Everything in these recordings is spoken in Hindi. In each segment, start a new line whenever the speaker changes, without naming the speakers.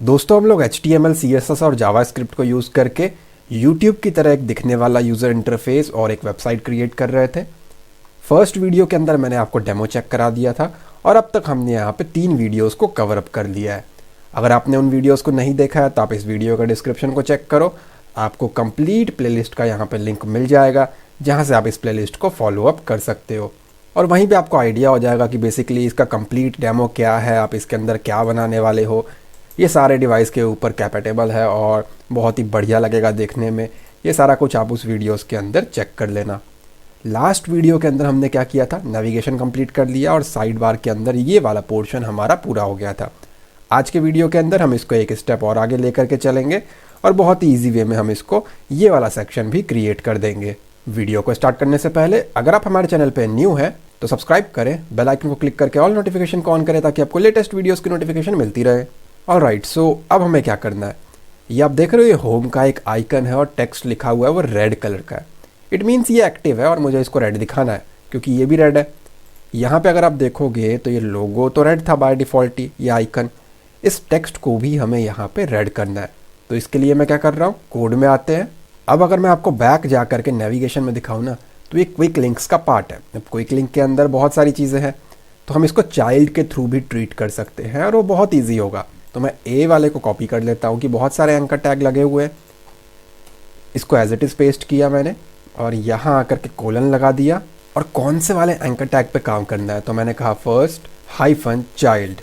दोस्तों हम लोग HTML, CSS और JavaScript को यूज़ करके YouTube की तरह एक दिखने वाला यूज़र इंटरफेस और एक वेबसाइट क्रिएट कर रहे थे। फर्स्ट वीडियो के अंदर मैंने आपको डेमो चेक करा दिया था और अब तक हमने यहाँ पे 3 वीडियोस को कवर अप कर लिया है। अगर आपने उन वीडियोस को नहीं देखा है तो आप इस वीडियो का डिस्क्रिप्शन को चेक करो, आपको कंप्लीट प्लेलिस्ट का यहाँ पे लिंक मिल जाएगा जहाँ से आप इस प्लेलिस्ट को फॉलो अप कर सकते हो और वहीं पे आपको आइडिया हो जाएगा कि बेसिकली इसका कंप्लीट डेमो क्या है, आप इसके अंदर क्या बनाने वाले हो। ये सारे डिवाइस के ऊपर कैपेटेबल है और बहुत ही बढ़िया लगेगा देखने में। ये सारा कुछ आप उस वीडियोस के अंदर चेक कर लेना। लास्ट वीडियो के अंदर हमने क्या किया था, नेविगेशन कंप्लीट कर लिया और साइड बार के अंदर ये वाला पोर्शन हमारा पूरा हो गया था। आज के वीडियो के अंदर हम इसको एक स्टेप और आगे लेकर के चलेंगे और बहुत ही ईजी वे में हम इसको ये वाला सेक्शन भी क्रिएट कर देंगे। वीडियो को स्टार्ट करने से पहले अगर आप हमारे चैनल पे न्यू हैं तो सब्सक्राइब करें, बेल आइकन को क्लिक करके ऑल नोटिफिकेशन को ऑन करें ताकि आपको लेटेस्ट वीडियोस की नोटिफिकेशन मिलती रहे। ऑलराइट, सो अब हमें क्या करना है, ये आप देख रहे हो ये होम का एक आइकन है और टेक्स्ट लिखा हुआ है वो रेड कलर का है। इट मीन्स ये एक्टिव है और मुझे इसको रेड दिखाना है क्योंकि ये भी रेड है। यहाँ पे अगर आप देखोगे तो ये लोगो तो रेड था बाय डिफ़ॉल्ट ही, ये आइकन। इस टेक्स्ट को भी हमें यहाँ पे रेड करना है, तो इसके लिए मैं क्या कर रहा हूँ, कोड में आते हैं। अब अगर मैं आपको बैक जा करके नेविगेशन में दिखाऊँ ना तो ये क्विक लिंक्स का पार्ट है। अब क्विक लिंक के अंदर बहुत सारी चीज़ें हैं तो हम इसको चाइल्ड के थ्रू भी ट्रीट कर सकते हैं और वो बहुत ईजी होगा। तो मैं ए वाले को कॉपी कर लेता हूँ कि बहुत सारे एंकर टैग लगे हुए हैं, इसको एज इट इज़ पेस्ट किया मैंने और यहाँ आकर के कोलन लगा दिया। और कौन से वाले एंकर टैग पे काम करना है तो मैंने कहा फर्स्ट -चाइल्ड,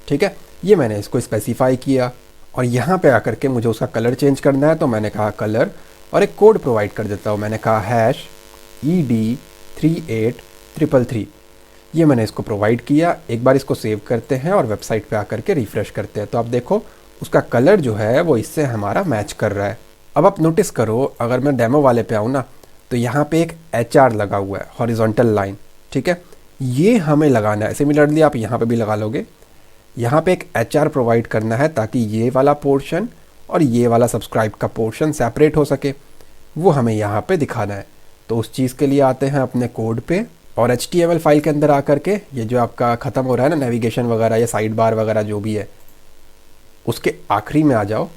ठीक है। ये मैंने इसको स्पेसिफाई किया और यहाँ पे आकर के मुझे उसका कलर चेंज करना है तो मैंने कहा कलर और एक कोड प्रोवाइड कर देता हूँ। मैंने कहा #ED38333। ये मैंने इसको प्रोवाइड किया। एक बार इसको सेव करते हैं और वेबसाइट पे आकर के रिफ़्रेश करते हैं तो आप देखो उसका कलर जो है वो इससे हमारा मैच कर रहा है। अब आप नोटिस करो, अगर मैं डेमो वाले पे आऊँ ना तो यहाँ पे एक HR लगा हुआ है, हॉरिजॉन्टल लाइन, ठीक है। ये हमें लगाना है, सिमिलरली आप यहाँ पे भी लगा लोगे। यहाँ पे एक HR प्रोवाइड करना है ताकि ये वाला पोर्शन और ये वाला सब्सक्राइब का पोर्शन सेपरेट हो सके, वो हमें यहाँ पे दिखाना है। तो उस चीज़ के लिए आते हैं अपने कोड पे और HTML फाइल के अंदर आकर के ये जो आपका ख़त्म हो रहा है ना नेविगेशन वगैरह या साइड बार वगैरह जो भी है, उसके आखिरी में आ जाओ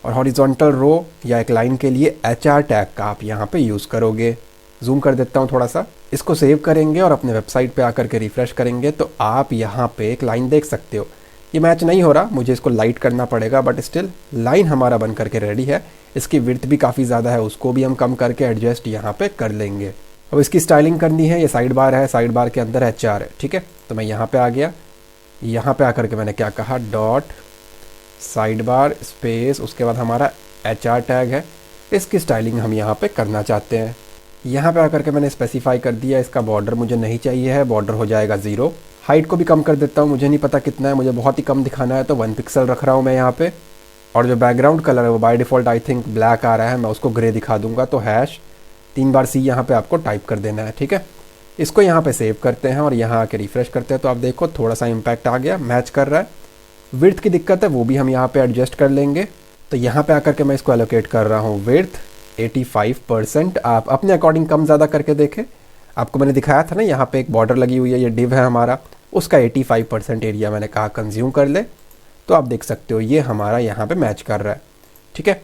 और हॉरिजॉन्टल रो या एक लाइन के लिए HR टैग का आप यहाँ पे यूज़ करोगे। जूम कर देता हूँ थोड़ा सा। इसको सेव करेंगे और अपने वेबसाइट पे आकर के रिफ़्रेश करेंगे तो आप यहाँ पे एक लाइन देख सकते हो। ये मैच नहीं हो रहा, मुझे इसको लाइट करना पड़ेगा, बट स्टिल लाइन हमारा बन करके रेडी है। इसकी विड्थ भी काफ़ी ज़्यादा है, उसको भी हम कम करके एडजस्ट यहाँ पे कर लेंगे। अब इसकी स्टाइलिंग करनी है, ये साइड बार है, साइड बार के अंदर HR है, ठीक है। तो मैं यहाँ पे आ गया, यहाँ पे आकर के मैंने क्या कहा, डॉट साइड बार स्पेस, उसके बाद हमारा HR टैग है। इसकी स्टाइलिंग हम यहाँ पे करना चाहते हैं। यहाँ पे आकर के मैंने स्पेसिफाई कर दिया, इसका बॉर्डर मुझे नहीं चाहिए है, बॉर्डर हो जाएगा 0। हाइट को भी कम कर देता हूँ, मुझे नहीं पता कितना है, मुझे बहुत ही कम दिखाना है तो 1 पिक्सल रख रहा हूँ मैं यहाँ पे। और जो बैकग्राउंड कलर है वो by default I think black आ रहा है, मैं उसको ग्रे दिखा दूंगा। तो #3 बार C यहाँ पे आपको टाइप कर देना है, ठीक है। इसको यहाँ पे सेव करते हैं और यहाँ आके रिफ़्रेश करते हैं तो आप देखो थोड़ा सा इम्पैक्ट आ गया, मैच कर रहा है। विड्थ की दिक्कत है वो भी हम यहाँ पे एडजस्ट कर लेंगे। तो यहाँ पे आकर के मैं इसको एलोकेट कर रहा हूँ विड्थ 85%। आप अपने अकॉर्डिंग कम ज़्यादा करके देखें। आपको मैंने दिखाया था ना यहाँ पे एक बॉर्डर लगी हुई है, ये डिव है हमारा, उसका 85% एरिया मैंने कहा कंज्यूम कर ले। तो आप देख सकते हो ये हमारा यहाँ पे मैच कर रहा है, ठीक है।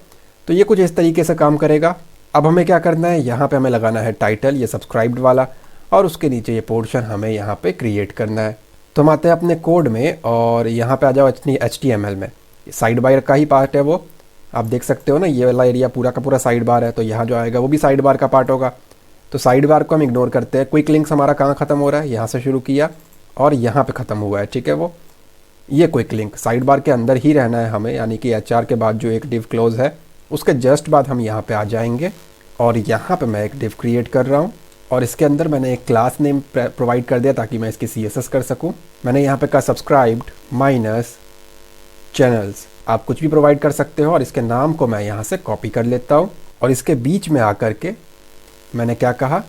तो ये कुछ इस तरीके से काम करेगा। अब हमें क्या करना है, यहाँ पे हमें लगाना है टाइटल, ये सब्सक्राइब्ड वाला, और उसके नीचे ये पोर्शन हमें यहाँ पे क्रिएट करना है। तो हम आते हैं अपने कोड में और यहाँ पे आ जाओ HTML में। साइड बार का ही पार्ट है वो, आप देख सकते हो ना, ये वाला एरिया पूरा का पूरा साइड बार है तो यहाँ जो आएगा वो भी साइड बार का पार्ट होगा। तो साइड बार को हम इग्नोर करते हैं। क्विक लिंक्स हमारा कहाँ ख़त्म हो रहा है, यहाँ से शुरू किया और यहाँ पे ख़त्म हुआ है, ठीक है। वो ये क्विक लिंक साइड बार के अंदर ही रहना है हमें, यानी कि HR के बाद जो एक डिव क्लोज है उसके जस्ट बाद हम यहाँ पे आ जाएंगे और यहाँ पे मैं एक डिव क्रिएट कर रहा हूँ और इसके अंदर मैंने एक क्लास नेम प्रोवाइड कर दिया ताकि मैं इसकी CSS कर सकूँ। मैंने यहाँ पे कहा सब्सक्राइब्ड -चैनल्स, आप कुछ भी प्रोवाइड कर सकते हो और इसके नाम को मैं यहाँ से कॉपी कर लेता हूँ और इसके बीच में आकर के मैंने क्या कहा,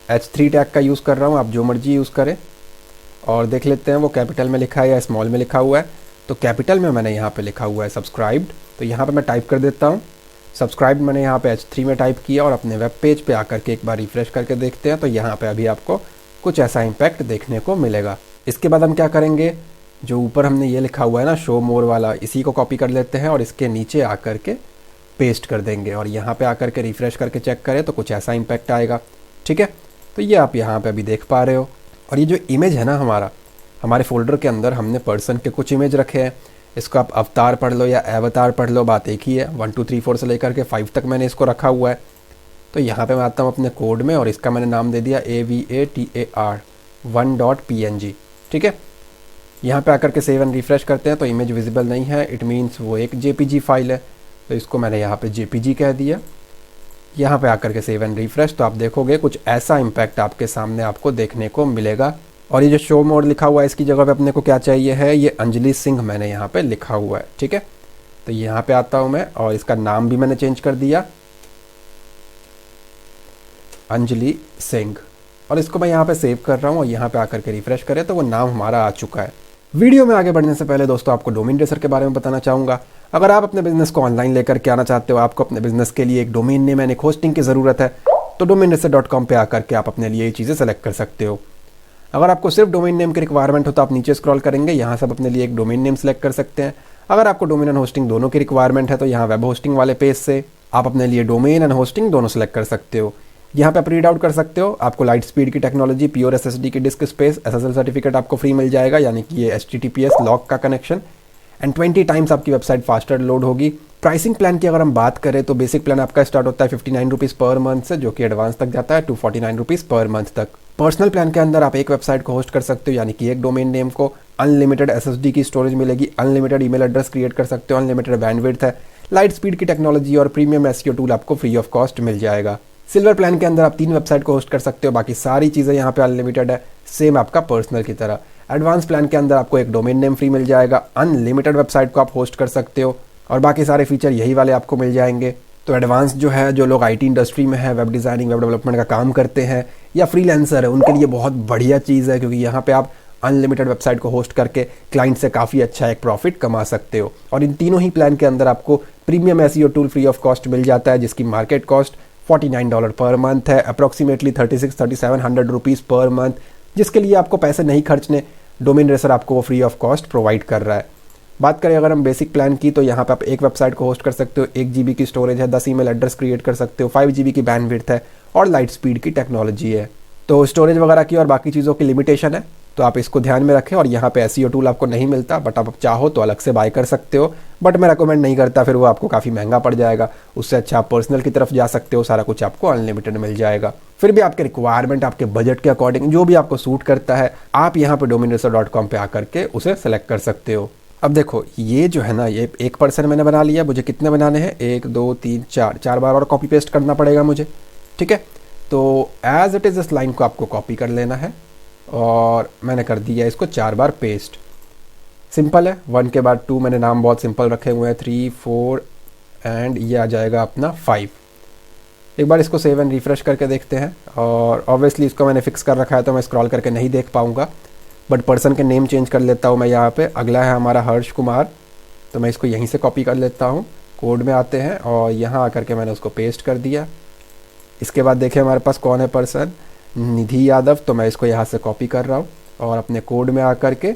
H3 टैग का यूज़ कर रहा हूँ, आप जो मर्जी यूज़ करें। और देख लेते हैं वो कैपिटल में लिखा है या स्मॉल में लिखा हुआ है। तो कैपिटल में मैंने यहाँ पे लिखा हुआ है सब्सक्राइब्ड, तो यहाँ पे मैं टाइप कर देता हूँ सब्सक्राइब्ड। मैंने यहाँ पे H3 में टाइप किया और अपने वेब पेज पे आकर के एक बार रिफ़्रेश करके देखते हैं तो यहाँ पे अभी आपको कुछ ऐसा इम्पैक्ट देखने को मिलेगा। इसके बाद हम क्या करेंगे, जो ऊपर हमने ये लिखा हुआ है ना शो मोर वाला, इसी को कॉपी कर लेते हैं और इसके नीचे आकर के पेस्ट कर देंगे और यहाँ पे आकर के रिफ़्रेश करके चेक करें तो कुछ ऐसा इम्पैक्ट आएगा। ठीक है, तो ये आप यहाँ पे अभी देख पा रहे हो। और ये जो इमेज है ना हमारे फोल्डर के अंदर हमने पर्सन के कुछ इमेज रखे हैं। इसको आप अवतार पढ़ लो या एवतार पढ़ लो, बात एक ही है। 1 2 3 4 से लेकर के 5 तक मैंने इसको रखा हुआ है। तो यहाँ पे मैं आता हूँ अपने कोड में और इसका मैंने नाम दे दिया AVATAR 1.png। ठीक है, यहाँ पे आकर के सेव एंड रिफ्रेश करते हैं तो इमेज विजिबल नहीं है, इट मीन्स वो एक JPG फाइल है। तो इसको मैंने यहाँ पे JPG कह दिया। यहाँ पे आकर के सेव एंड रिफ्रेश तो आप देखोगे कुछ ऐसा इम्पैक्ट आपके सामने आपको देखने को मिलेगा। और ये जो शो मोड लिखा हुआ है इसकी जगह पे अपने को क्या चाहिए है, ये अंजलि सिंह मैंने यहाँ पे लिखा हुआ है। ठीक है, तो यहाँ पे आता हूँ मैं और इसका नाम भी मैंने चेंज कर दिया, अंजलि सिंह। और इसको मैं यहाँ पे सेव कर रहा हूँ और यहाँ पे आकर के रिफ्रेश करें तो वो नाम हमारा आ चुका है। वीडियो में आगे बढ़ने से पहले दोस्तों आपको डोमेन रेसर के बारे में बताना चाहूँगा। अगर आप अपने बिजनेस को ऑनलाइन लेकर के आना चाहते हो, आपको अपने बिजनेस के लिए एक डोमेन नेम यानी होस्टिंग की ज़रूरत है, तो domainracer.com पे आकर के आप अपने लिए ये चीज़ें सेलेक्ट कर सकते हो। अगर आपको सिर्फ डोमेन नेम की रिक्वायरमेंट हो तो आप नीचे स्क्रॉल करेंगे, यहाँ से आप अपने लिए एक डोमेन नेम सेलेक्ट कर सकते हैं। अगर आपको डोमेन एंड होस्टिंग दोनों की रिक्वायरमेंट है तो यहाँ वेब होस्टिंग वाले पेज से आप अपने लिए डोमेन एंड होस्टिंग दोनों सेलेक्ट कर सकते हो। यहाँ पे आप रीड आउट कर सकते हो, आपको लाइट स्पीड की टेक्नोलॉजी, प्योर SSD की डिस्क स्पेस, SSL सर्टिफिकेट आपको फ्री मिल जाएगा, यानी कि ये HTTPS लॉक का कनेक्शन, एंड 20 टाइम्स आपकी वेबसाइट फास्टर लोड होगी। प्राइसिंग प्लान की अगर हम बात करें तो बेसिक प्लान आपका स्टार्ट होता है 59 रुपीज़ पर मंथ से, जो कि एडवांस तक जाता है 249 रुपीज़ पर मंथ तक। पर्सनल प्लान के अंदर आप एक वेबसाइट को होस्ट कर सकते हो, यानी कि एक डोमेन नेम को, अनलिमिटेड SSD की स्टोरेज मिलेगी, अनलिमिटेड ईमेल एड्रेस क्रिएट कर सकते हो, अनलिमिटेड बैंडविड्थ है, लाइट स्पीड की टेक्नोलॉजी और प्रीमियम SEO टूल आपको फ्री ऑफ कॉस्ट मिल जाएगा। सिल्वर प्लान के अंदर आप 3 वेबसाइट को होस्ट कर सकते हो, बाकी सारी चीज़ें यहाँ पे अनलिमिटेड है, सेम आपका पर्सनल की तरह। एडवांस प्लान के अंदर आपको एक डोमेन नेम फ्री मिल जाएगा, अनलिमिटेड वेबसाइट को आप होस्ट कर सकते हो और बाकी सारे फीचर यही वाले आपको मिल जाएंगे। तो एडवांस जो है, जो लोग IT इंडस्ट्री में है, वेब डिज़ाइनिंग वेब डेवलपमेंट का काम करते हैं या फ्रीलांसर है, उनके लिए बहुत बढ़िया चीज़ है, क्योंकि यहाँ पे आप अनलिमिटेड वेबसाइट को होस्ट करके क्लाइंट से काफ़ी अच्छा एक प्रॉफिट कमा सकते हो। और इन तीनों ही प्लान के अंदर आपको premium SEO tool free of cost मिल जाता है, जिसकी मार्केट कॉस्ट $49 पर मंथ है, अप्रॉक्सीमेटली 36-3700 रुपीज़ पर मंथ, जिसके लिए आपको पैसे नहीं खर्चने, डोमेन रेसर आपको वो फ्री ऑफ कॉस्ट प्रोवाइड कर रहा है। बात करें अगर हम बेसिक प्लान की, तो यहाँ पे आप एक वेबसाइट को होस्ट कर सकते हो, 1 GB की स्टोरेज है, 10 ईमेल एड्रेस क्रिएट कर सकते हो, 5 GB की बैंडविड्थ है और लाइट स्पीड की टेक्नोलॉजी है। तो स्टोरेज वगैरह की और बाकी चीज़ों की लिमिटेशन है, तो आप इसको ध्यान में रखें। और यहाँ पे SEO टूल आपको नहीं मिलता, बट आप चाहो तो अलग से बाय कर सकते हो, बट मैं रेकमेंड नहीं करता, फिर वो आपको काफ़ी महंगा पड़ जाएगा। उससे अच्छा आप पर्सनल की तरफ जा सकते हो, सारा कुछ आपको अनलिमिटेड मिल जाएगा। फिर भी आपके रिक्वायरमेंट, आपके बजट के अकॉर्डिंग जो भी आपको सूट करता है, आप यहाँ पे domainracer.com पे आकर के उसे सेलेक्ट कर सकते हो। अब देखो ये जो है ना, ये एक पर्सन मैंने बना लिया, मुझे कितने बनाने हैं, 1 2 3 4 बार और कॉपी पेस्ट करना पड़ेगा मुझे। ठीक है, तो एज इट इज़ इस लाइन को आपको कॉपी कर लेना है और मैंने कर दिया इसको 4 बार पेस्ट। सिंपल है, 1 के बाद 2, मैंने नाम बहुत सिंपल रखे हुए हैं, 3 4 एंड ये आ जाएगा अपना 5। एक बार इसको सेव एंड रिफ्रेश करके देखते हैं। और ऑब्वियसली इसको मैंने फिक्स कर रखा है तो मैं स्क्रॉल करके नहीं देख पाऊँगा, बट पर्सन के नेम चेंज कर लेता हूँ मैं यहाँ पे। अगला है हमारा हर्ष कुमार, तो मैं इसको यहीं से कॉपी कर लेता हूँ। कोड में आते हैं और यहाँ आकर के मैंने उसको पेस्ट कर दिया। इसके बाद देखें हमारे पास कौन है पर्सन, निधि यादव, तो मैं इसको यहाँ से कॉपी कर रहा हूँ और अपने कोड में आकर के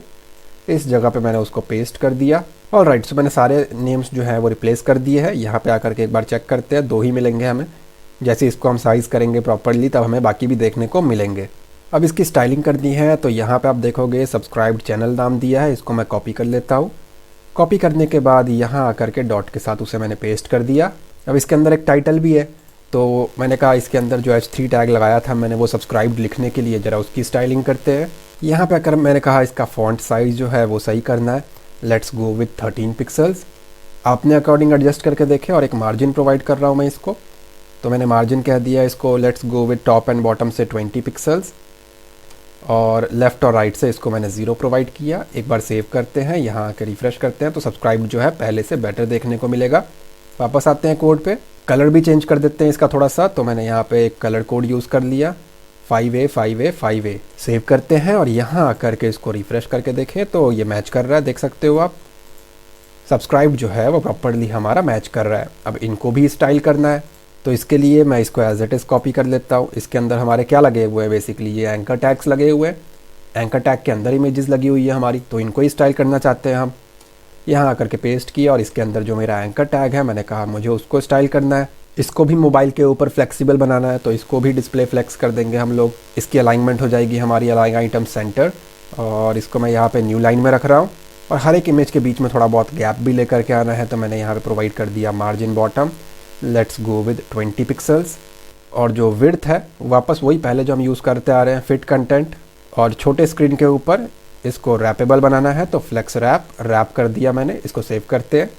इस जगह पे मैंने उसको पेस्ट कर दिया। और राइट, सो मैंने सारे नेम्स जो हैं वो रिप्लेस कर दिए हैं। यहाँ पे आकर के एक बार चेक करते हैं, 2 ही मिलेंगे हमें। जैसे इसको हम साइज़ करेंगे प्रॉपरली तब हमें बाकी भी देखने को मिलेंगे। अब इसकी स्टाइलिंग करनी है, तो यहाँ पे आप देखोगे सब्सक्राइब्ड चैनल नाम दिया है, इसको मैं कॉपी कर लेता हूँ। कॉपी करने के बाद यहाँ आकर के डॉट के साथ उसे मैंने पेस्ट कर दिया। अब इसके अंदर एक टाइटल भी है, तो मैंने कहा इसके अंदर जो H3 टैग लगाया था मैंने, वो सब्सक्राइब्ड लिखने के लिए, ज़रा उसकी स्टाइलिंग करते हैं। यहाँ पे आकर मैंने कहा इसका फॉन्ट साइज़ जो है वो सही करना है, लेट्स गो विथ 13 पिक्सल्स। आपने अकॉर्डिंग एडजस्ट करके देखें। और एक मार्जिन प्रोवाइड कर रहा हूँ मैं इसको, तो मैंने मार्जिन कह दिया इसको, let's go with top and bottom से 20 पिक्सल्स। और लेफ़्ट और राइट से इसको मैंने 0 प्रोवाइड किया। एक बार सेव करते हैं, यहाँ आके रिफ़्रेश करते हैं तो सब्सक्राइब जो है पहले से बेटर देखने को मिलेगा। वापस आते हैं कोड पे, कलर भी चेंज कर देते हैं इसका थोड़ा सा, तो मैंने यहाँ पे एक कलर कोड यूज़ कर लिया, 5A 5A 5A। सेव करते हैं और यहाँ आकर के इसको रिफ़्रेश करके देखें तो ये मैच कर रहा है, देख सकते हो आप। सब्सक्राइब जो है वो प्रॉपर्ली हमारा मैच कर रहा है। अब इनको भी स्टाइल करना है, तो इसके लिए मैं इसको एज इट इज़ कॉपी कर लेता हूँ। इसके अंदर हमारे क्या लगे हुए हैं, बेसिकली ये एंकर टैग्स लगे हुए हैं, एंकर टैग के अंदर इमेजेस लगी हुई है हमारी, तो इनको ही स्टाइल करना चाहते हैं हम। यहाँ आकर के पेस्ट किया और इसके अंदर जो मेरा एंकर टैग है मैंने कहा मुझे उसको स्टाइल करना है। इसको भी मोबाइल के ऊपर फ्लेक्सिबल बनाना है, तो इसको भी डिस्प्ले फ्लेक्स कर देंगे हम लोग। इसकी अलाइनमेंट हो जाएगी हमारी अलाइन आइटम सेंटर, और इसको मैं यहाँ पे न्यू लाइन में रख रहा हूँ। और हर एक इमेज के बीच में थोड़ा बहुत गैप भी लेकर के आना है, तो मैंने यहाँ पे प्रोवाइड कर दिया margin bottom, let's go with 20 pixels. और जो विड्थ है वापस वही पहले जो हम यूज़ करते आ रहे हैं, फिट कंटेंट। और छोटे स्क्रीन के ऊपर इसको रैपेबल बनाना है, तो फ्लेक्स रैप कर दिया मैंने। इसको सेव करते हैं,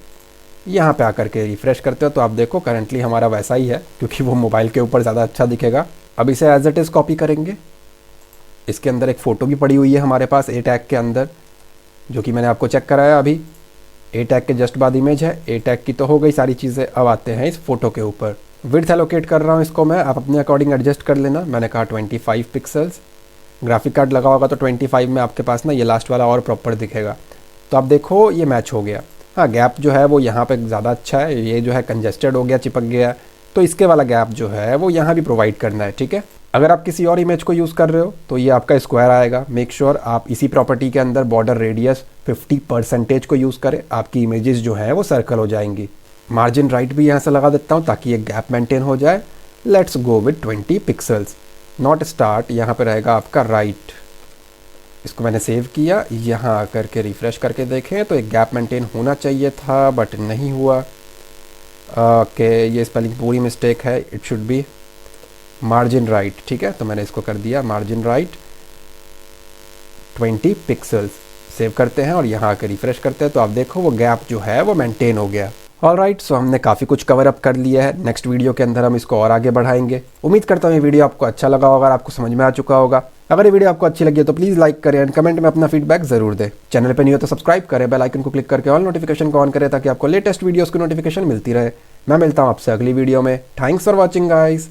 यहाँ पे आकर के रिफ्रेश करते हो तो आप देखो करंटली हमारा वैसा ही है, क्योंकि वो मोबाइल के ऊपर ज़्यादा अच्छा दिखेगा। अब इसे एज इट इज़ कॉपी करेंगे। इसके अंदर एक फ़ोटो भी पड़ी हुई है हमारे पास ए टैग के अंदर, जो कि मैंने आपको चेक कराया अभी। ए टैग के जस्ट बाद इमेज है, ए टैग की तो हो गई सारी चीज़ें। अब आते हैं इस फोटो के ऊपर। विड्थ एलोकेट कर रहा हूँ इसको मैं, आप अपने अकॉर्डिंग एडजस्ट कर लेना। मैंने कहा 25 पिक्सल्स। ग्राफिक कार्ड लगा होगा तो 25 में आपके पास ना ये लास्ट वाला और प्रॉपर दिखेगा। तो आप देखो ये मैच हो गया। हाँ, गैप जो है वो यहाँ पे ज़्यादा अच्छा है, ये जो है कंजेस्टेड हो गया, चिपक गया, तो इसके वाला गैप जो है वो यहाँ भी प्रोवाइड करना है, ठीक है। अगर आप किसी और इमेज को यूज़ कर रहे हो तो ये आपका स्क्वायर आएगा। मेक श्योर आप इसी प्रॉपर्टी के अंदर बॉर्डर रेडियस 50% को यूज़ करें, आपकी इमेजेस जो है वो सर्कल हो जाएंगी। मार्जिन राइट भी यहाँ से लगा देता हूँ ताकि ये गैप मेंटेन हो जाए। Let's go with 20 pixels. Not start यहाँ पे रहेगा आपका राइट। इसको मैंने सेव किया, यहाँ आकर के रिफ़्रेश करके देखें तो एक गैप मेंटेन होना चाहिए था बट नहीं हुआ। ओके, ये स्पेलिंग पूरी मिस्टेक है, it should be margin right, ठीक है। तो मैंने इसको कर दिया मार्जिन राइट 20 पिक्सल्स। सेव करते हैं और यहाँ आकर रिफ़्रेश करते हैं तो आप देखो वो गैप जो है वो मेंटेन हो गया। ऑलराइट, सो हमने काफ़ी कुछ कवर अप कर लिया है। नेक्स्ट वीडियो के अंदर हम इसको और आगे बढ़ाएंगे। उम्मीद करता हूँ ये वीडियो आपको अच्छा लगा होगा और आपको समझ में आ चुका होगा। अगर ये वीडियो आपको अच्छी लगी है तो प्लीज़ लाइक करें एंड कमेंट में अपना फीडबैक जरूर दें। चैनल पे नहीं हो तो सब्सक्राइब करें, बेल आइकन को क्लिक करके ऑल नोटिफिकेशन को ऑन करें ताकि आपको लेटेस्ट वीडियोस की नोटिफिकेशन मिलती रहे। मैं मिलता हूँ आपसे अगली वीडियो में। Thanks for watching guys.